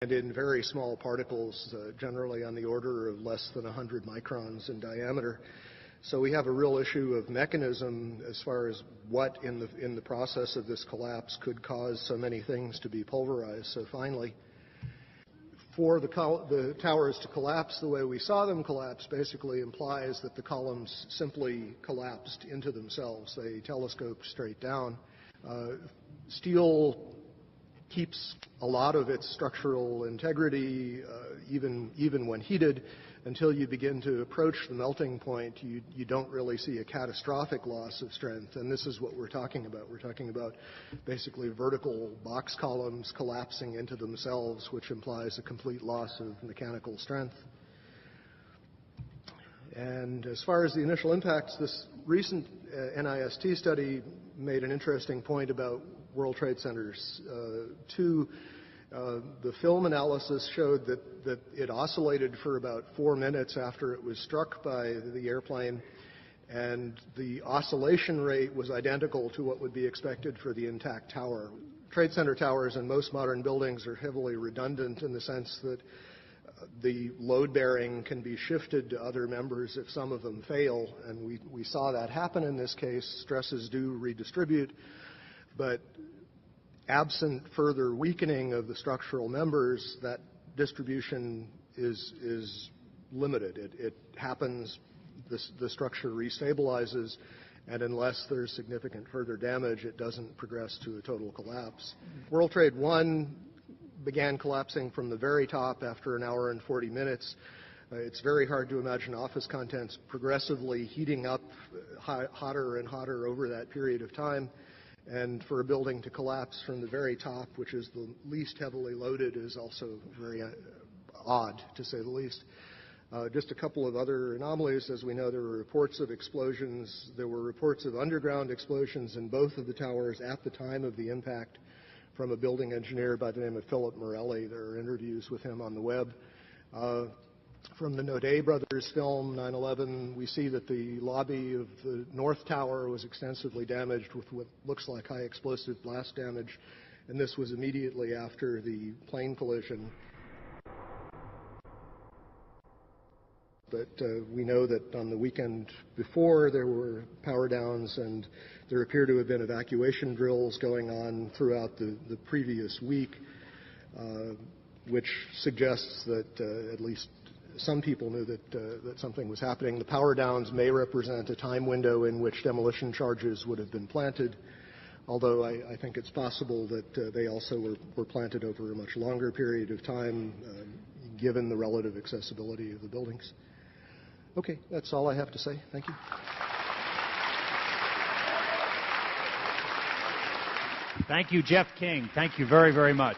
and in very small particles, generally on the order of less than 100 microns in diameter. So we have a real issue of mechanism as far as what in the process of this collapse could cause so many things to be pulverized so finely. For the towers to collapse the way we saw them collapse basically implies that the columns simply collapsed into themselves. They telescoped straight down. Steel keeps a lot of its structural integrity even when heated. Until you begin to approach the melting point, you don't really see a catastrophic loss of strength, and this is what we're talking about. We're talking about basically vertical box columns collapsing into themselves, which implies a complete loss of mechanical strength. And as far as the initial impacts, this recent NIST study made an interesting point about World Trade Centers 2. The film analysis showed that it oscillated for about 4 minutes after it was struck by the airplane, and the oscillation rate was identical to what would be expected for the intact tower. Trade Center towers and most modern buildings are heavily redundant in the sense that the load bearing can be shifted to other members if some of them fail, and we saw that happen in this case. Stresses do redistribute, but absent further weakening of the structural members, that distribution is limited. It happens, the structure restabilizes, and unless there's significant further damage, it doesn't progress to a total collapse. World Trade 1 began collapsing from the very top after an hour and 40 minutes. It's very hard to imagine office contents progressively heating up hotter and hotter over that period of time. And for a building to collapse from the very top, which is the least heavily loaded, is also very odd, to say the least. Just a couple of other anomalies. As we know, there were reports of explosions. There were reports of underground explosions in both of the towers at the time of the impact from a building engineer by the name of Philip Morelli. There are interviews with him on the web. From the Naudet brothers film, 9/11, we see that the lobby of the North Tower was extensively damaged with what looks like high explosive blast damage, and this was immediately after the plane collision. But we know that on the weekend before, there were power downs, and there appear to have been evacuation drills going on throughout the previous week, which suggests that at least some people knew that something was happening. The power downs may represent a time window in which demolition charges would have been planted, although I think it's possible that they also were planted over a much longer period of time, given the relative accessibility of the buildings. Okay, that's all I have to say. Thank you. Thank you, Jeff King. Thank you very, very much.